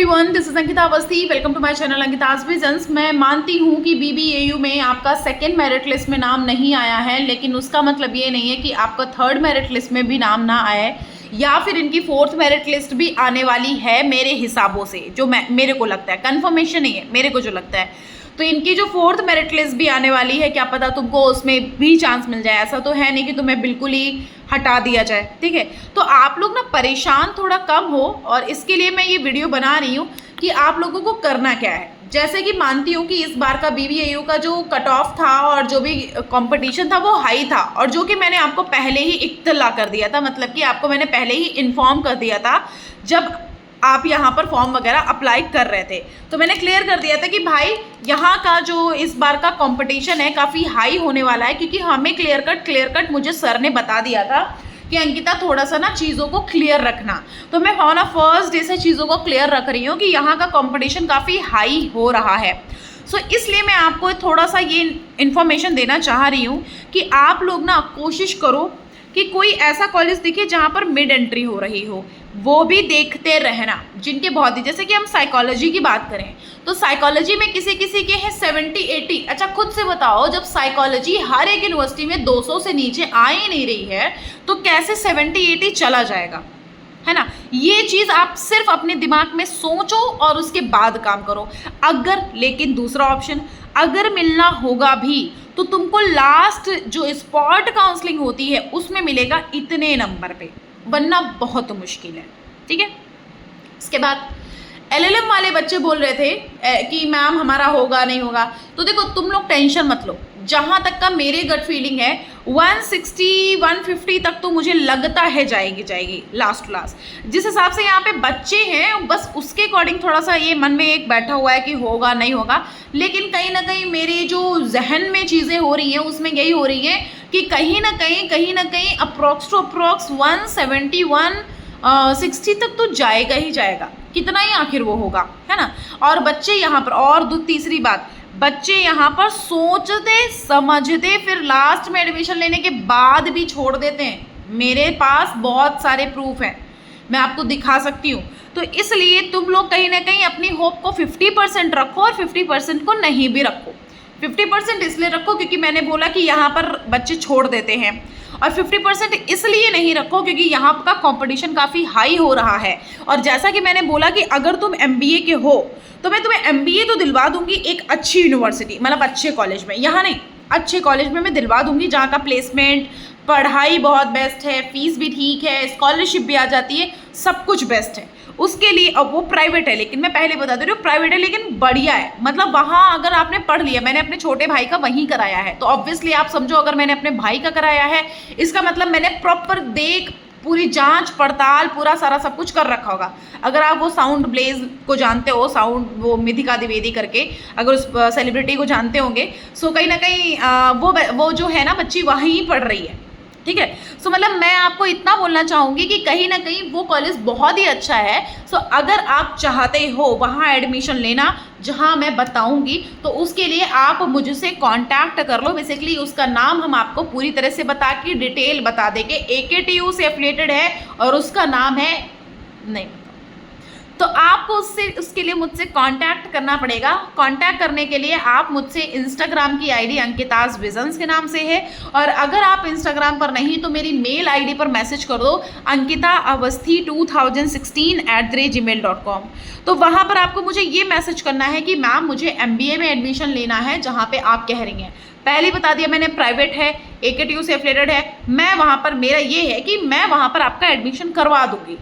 Everyone, this is Ankita Awasthi. Welcome to my channel Ankita's visions. मैं मानती हूँ कि बीबीएयू में आपका सेकंड मेरिट लिस्ट में नाम नहीं आया है, लेकिन उसका मतलब ये नहीं है कि आपका थर्ड मेरिट लिस्ट में भी नाम ना आए, या फिर इनकी फोर्थ मेरिट लिस्ट भी आने वाली है मेरे हिसाबों से, जो मेरे को लगता है। कन्फर्मेशन नहीं है, मेरे को जो लगता है। तो इनकी जो फोर्थ मेरिट लिस्ट भी आने वाली है, क्या पता तुमको उसमें भी चांस मिल जाए। ऐसा तो है नहीं कि तुम्हें बिल्कुल ही हटा दिया जाए, ठीक है। तो आप लोग ना परेशान थोड़ा कम हो, और इसके लिए मैं ये वीडियो बना रही हूँ कि आप लोगों को करना क्या है। जैसे कि मानती हूँ कि इस बार का बीबीएयू का जो कट ऑफ था और जो भी कंपटीशन था वो हाई था, और जो कि मैंने आपको पहले ही इत्तला कर दिया था, मतलब कि आपको मैंने पहले ही इन्फॉर्म कर दिया था जब आप यहाँ पर फॉर्म वगैरह अप्लाई कर रहे थे। तो मैंने क्लियर कर दिया था कि भाई यहाँ का जो इस बार का कंपटीशन है काफ़ी हाई होने वाला है, क्योंकि हमें क्लियर कट मुझे सर ने बता दिया था कि अंकिता थोड़ा सा ना चीज़ों को क्लियर रखना। तो मैं ऑन फर्स्ट डे से चीज़ों को क्लियर रख रही हूँ कि यहाँ का कंपटीशन काफ़ी हाई हो रहा है। सो इसलिए मैं आपको थोड़ा सा ये इन्फॉर्मेशन देना चाह रही हूँ कि आप लोग ना कोशिश करो कि कोई ऐसा कॉलेज दिखे जहाँ पर मिड एंट्री हो रही हो, वो भी देखते रहना। जिनके बहुत ही, जैसे कि हम साइकोलॉजी की बात करें तो साइकोलॉजी में किसी किसी के हैं 70-80। अच्छा खुद से बताओ, जब साइकोलॉजी हर एक यूनिवर्सिटी में 200 से नीचे आ ही नहीं रही है तो कैसे 70-80 चला जाएगा, है ना। ये चीज़ आप सिर्फ अपने दिमाग में सोचो और उसके बाद काम करो। अगर, लेकिन दूसरा ऑप्शन, अगर मिलना होगा भी तो तुमको लास्ट जो स्पॉट काउंसलिंग होती है उसमें मिलेगा इतने नंबर पे, वरना बहुत मुश्किल है, ठीक है। इसके बाद एलएलएम वाले बच्चे बोल रहे थे कि मैम हमारा होगा नहीं होगा। तो देखो तुम लोग टेंशन मत लो, जहाँ तक का मेरे गट फीलिंग है 160-150 तक तो मुझे लगता है जाएगी लास्ट। जिस हिसाब से यहाँ पे बच्चे हैं बस उसके अकॉर्डिंग थोड़ा सा ये मन में एक बैठा हुआ है कि होगा नहीं होगा। लेकिन कहीं ना कहीं मेरे जो जहन में चीज़ें हो रही हैं उसमें यही हो रही है कि कहीं ना कहीं अप्रोक्स टू अप्रोक्स 170-160 तक तो जाएगा ही जाएगा। कितना ही आखिर वो होगा, है ना। और बच्चे यहाँ पर, और तीसरी बात, बच्चे यहाँ पर सोचते समझते फिर लास्ट में एडमिशन लेने के बाद भी छोड़ देते हैं। मेरे पास बहुत सारे प्रूफ हैं, मैं आपको दिखा सकती हूँ। तो इसलिए तुम लोग कहीं ना कहीं अपनी होप को 50% रखो और 50% को नहीं भी रखो। 50% इसलिए रखो क्योंकि मैंने बोला कि यहाँ पर बच्चे छोड़ देते हैं, और 50% इसलिए नहीं रखो क्योंकि यहाँ का कंपटीशन काफ़ी हाई हो रहा है। और जैसा कि मैंने बोला कि अगर तुम MBA के हो तो मैं तुम्हें MBA तो दिलवा दूंगी एक अच्छी यूनिवर्सिटी, मतलब अच्छे कॉलेज में, यहाँ नहीं अच्छे कॉलेज में मैं दिलवा दूंगी जहाँ का प्लेसमेंट, पढ़ाई बहुत बेस्ट है, फीस भी ठीक है, स्कॉलरशिप भी आ जाती है, सब कुछ बेस्ट है उसके लिए। अब वो प्राइवेट है, लेकिन मैं पहले बता दे रही हूँ प्राइवेट है लेकिन बढ़िया है। मतलब वहाँ अगर आपने पढ़ लिया, मैंने अपने छोटे भाई का वहीं कराया है, तो ऑब्वियसली आप समझो अगर मैंने अपने भाई का कराया है इसका मतलब मैंने प्रॉपर पूरी जांच पड़ताल पूरा सारा सब कुछ कर रखा होगा। अगर आप वो साउंड ब्लेज को जानते हो, साउंड वो मिथिका द्विवेदी करके, अगर उस सेलिब्रिटी को जानते होंगे, सो कहीं ना कहीं वो जो है ना बच्ची वहीं पढ़ रही है, ठीक है। सो मतलब मैं आपको इतना बोलना चाहूँगी कि कहीं ना कहीं वो कॉलेज बहुत ही अच्छा है। सो अगर आप चाहते हो वहाँ एडमिशन लेना जहाँ मैं बताऊँगी, तो उसके लिए आप मुझसे कांटेक्ट कर लो। बेसिकली उसका नाम हम आपको पूरी तरह से बता के डिटेल बता देंगे। AKTU से एफिलिएटेड है और उसका नाम है नहीं, तो आपको उसके लिए मुझसे कांटेक्ट करना पड़ेगा। कांटेक्ट करने के लिए आप मुझसे इंस्टाग्राम की आईडी अंकिताज विजन्स के नाम से है, और अगर आप इंस्टाग्राम पर नहीं तो मेरी मेल आईडी पर मैसेज कर दो ankitaavasthi2016@gmail.com। तो वहाँ पर आपको मुझे ये मैसेज करना है कि मैम मुझे MBA में एडमिशन लेना है जहाँ पे आप कह रही हैं। पहले ही बता दिया मैंने, प्राइवेट है, AKTU से एफिलिएटेड है, मैं वहाँ पर, मेरा ये है कि मैं वहाँ पर आपका एडमिशन करवा दूँगी,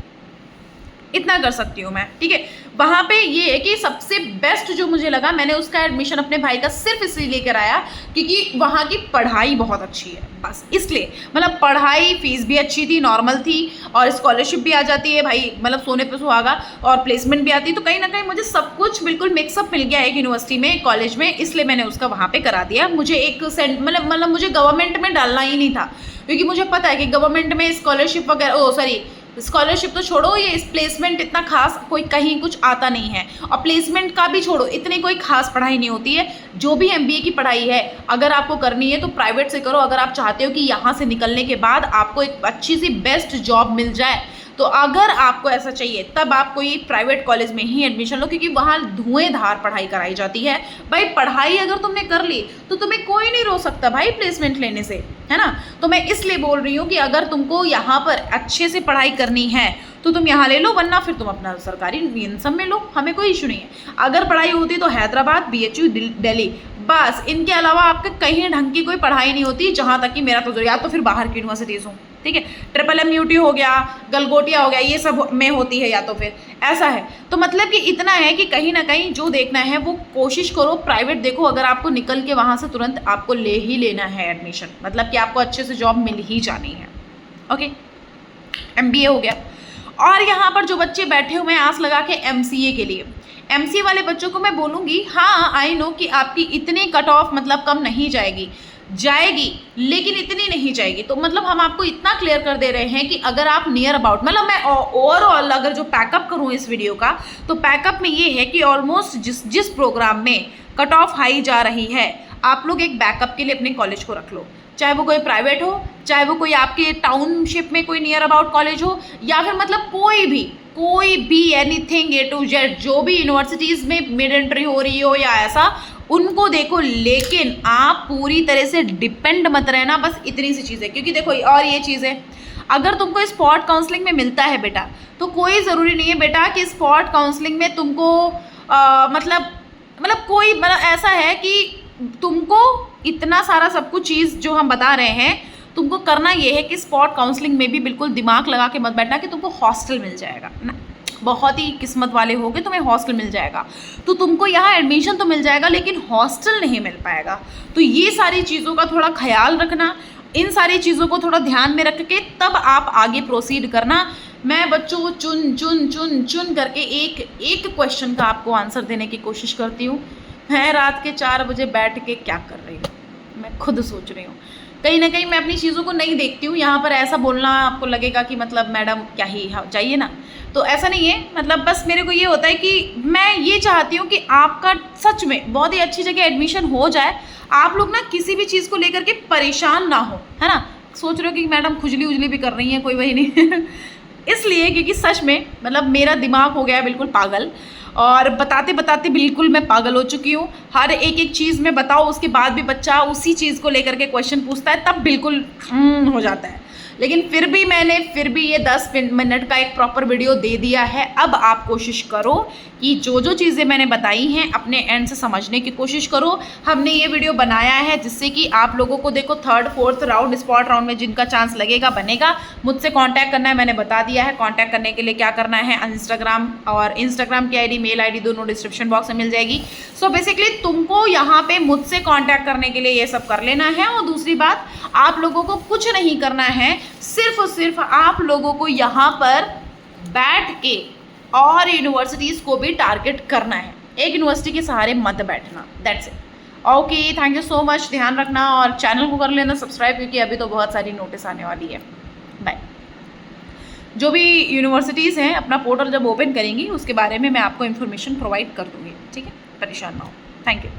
इतना कर सकती हूँ मैं, ठीक है। वहाँ पे ये है कि सबसे बेस्ट जो मुझे लगा, मैंने उसका एडमिशन अपने भाई का सिर्फ इसलिए कराया क्योंकि वहाँ की पढ़ाई बहुत अच्छी है, बस इसलिए। मतलब पढ़ाई, फीस भी अच्छी थी, नॉर्मल थी, और स्कॉलरशिप भी आ जाती है भाई, मतलब सोने पे सुहागा, और प्लेसमेंट भी आती है। तो कहीं ना कहीं मुझे सब कुछ बिल्कुल मिक्सअप मिल गया एक यूनिवर्सिटी में, एक कॉलेज में, इसलिए मैंने उसका वहाँ पर करा दिया। मुझे एक मतलब मुझे गवर्नमेंट में डालना ही नहीं था, क्योंकि मुझे पता है कि गवर्नमेंट में स्कॉलरशिप वगैरह, स्कॉलरशिप तो छोड़ो, ये प्लेसमेंट इतना खास कोई कहीं कुछ आता नहीं है, और प्लेसमेंट का भी छोड़ो, इतनी कोई खास पढ़ाई नहीं होती है। जो भी MBA की पढ़ाई है अगर आपको करनी है तो प्राइवेट से करो। अगर आप चाहते हो कि यहाँ से निकलने के बाद आपको एक अच्छी सी बेस्ट जॉब मिल जाए तो अगर आपको ऐसा चाहिए तब आप कोई प्राइवेट कॉलेज में ही एडमिशन लो, क्योंकि वहाँ धुएंधार पढ़ाई कराई जाती है भाई। पढ़ाई अगर तुमने कर ली तो तुम्हें कोई नहीं रोक सकता भाई प्लेसमेंट लेने से, है ना। तो मैं इसलिए बोल रही हूँ कि अगर तुमको यहाँ पर अच्छे से पढ़ाई करनी है तो तुम यहाँ ले लो, वरना फिर तुम अपना सरकारी इन सब में लो, हमें कोई इशू नहीं है। अगर पढ़ाई होती तो हैदराबाद, BHU दिल्ली, बस इनके अलावा आपके कहीं ढंग की कोई पढ़ाई नहीं होती, जहाँ तक कि मेरा तो या तो फिर बाहर की यूनिवर्सिटीज़ हो, ठीक है, MMUT हो गया, गलगोटिया हो गया, ये सब में होती है या तो फिर ऐसा है। तो मतलब कि इतना है कि कहीं ना कहीं जो देखना है वो कोशिश करो प्राइवेट देखो, अगर आपको निकल के वहाँ से तुरंत आपको ले ही लेना है एडमिशन, मतलब कि आपको अच्छे से जॉब मिल ही जानी है। ओके, MBA हो गया। और यहाँ पर जो बच्चे बैठे हुए हैं आस लगा के MCA के लिए, MCA वाले बच्चों को मैं बोलूँगी हाँ आई नो कि आपकी इतनी कट ऑफ मतलब कम नहीं जाएगी, लेकिन इतनी नहीं जाएगी। तो मतलब हम आपको इतना क्लियर कर दे रहे हैं कि अगर आप नियर अबाउट, मतलब मैं ओवरऑल अगर जो पैकअप करूँ इस वीडियो का, तो पैकअप में ये है कि ऑलमोस्ट जिस प्रोग्राम में कट ऑफ हाई जा रही है, आप लोग एक बैकअप के लिए अपने कॉलेज को रख लो, चाहे वो कोई प्राइवेट हो, चाहे वो कोई आपके टाउनशिप में कोई नियर अबाउट कॉलेज हो, या फिर मतलब कोई भी एनीथिंग A to Z, जो भी यूनिवर्सिटीज़ में मिड एंट्री हो रही हो या ऐसा, उनको देखो। लेकिन आप पूरी तरह से डिपेंड मत रहना, बस इतनी सी चीज़ है। क्योंकि देखो और ये चीज़ है, अगर तुमको स्पॉट काउंसलिंग में मिलता है बेटा, तो कोई ज़रूरी नहीं है बेटा कि स्पॉट काउंसलिंग में तुमको मतलब कोई मतलब ऐसा है कि तुमको इतना सारा सब कुछ चीज़ जो हम बता रहे हैं, तुमको करना ये है कि स्पॉट काउंसलिंग में भी बिल्कुल दिमाग लगा के मत बैठना कि तुमको हॉस्टल मिल जाएगा ना। बहुत ही किस्मत वाले होगे तुम्हें हॉस्टल मिल जाएगा, तो तुमको यहाँ एडमिशन तो मिल जाएगा लेकिन हॉस्टल नहीं मिल पाएगा। तो ये सारी चीज़ों का थोड़ा ख्याल रखना, इन सारी चीज़ों को थोड़ा ध्यान में रख के तब आप आगे प्रोसीड करना। मैं बच्चों को चुन करके एक क्वेश्चन का आपको आंसर देने की कोशिश करती हूँ। मैं रात के 4 बजे बैठ के क्या कर रही हूँ, मैं खुद सोच रही हूँ। कहीं ना कहीं मैं अपनी चीज़ों को नहीं देखती हूँ। यहाँ पर ऐसा बोलना आपको लगेगा कि मतलब मैडम क्या ही चाहिए ना, तो ऐसा नहीं है। मतलब बस मेरे को ये होता है कि मैं ये चाहती हूँ कि आपका सच में बहुत ही अच्छी जगह एडमिशन हो जाए, आप लोग ना किसी भी चीज़ को लेकर के परेशान ना हो, है ना। सोच रहे हो कि मैडम खुजली उजली भी कर रही हैं, कोई वही नहीं इसलिए क्योंकि सच में मतलब मेरा दिमाग हो गया है बिल्कुल पागल, और बताते बताते बिल्कुल मैं पागल हो चुकी हूँ। हर एक चीज़ में बताओ, उसके बाद भी बच्चा उसी चीज़ को लेकर के क्वेश्चन पूछता है, तब बिल्कुल हो जाता है। लेकिन मैंने फिर भी ये 10 मिनट का एक प्रॉपर वीडियो दे दिया है। अब आप कोशिश करो कि जो चीज़ें मैंने बताई हैं अपने एंड से समझने की कोशिश करो। हमने ये वीडियो बनाया है जिससे कि आप लोगों को देखो 3rd 4th round spot round में जिनका चांस लगेगा बनेगा। मुझसे कांटेक्ट करना है, मैंने बता दिया है। कांटेक्ट करने के लिए क्या करना है, इंस्टाग्राम की आईडी, मेल आईडी दोनों डिस्क्रिप्शन बॉक्स में मिल जाएगी। सो बेसिकली तुमको यहाँ पे मुझसे कांटेक्ट करने के लिए ये सब कर लेना है। और दूसरी बात, आप लोगों को कुछ नहीं करना है, सिर्फ और सिर्फ आप लोगों को यहाँ पर बैठ के और यूनिवर्सिटीज़ को भी टारगेट करना है। एक यूनिवर्सिटी के सहारे मत बैठना, that's it. Okay, thank you so much. ध्यान रखना और चैनल को कर लेना सब्सक्राइब, क्योंकि अभी तो बहुत सारी नोटिस आने वाली है। बाय। जो भी यूनिवर्सिटीज़ हैं अपना पोर्टल जब ओपन करेंगी उसके बारे में मैं आपको इन्फॉर्मेशन प्रोवाइड कर दूँगी, ठीक है, परेशान ना हो। Thank you.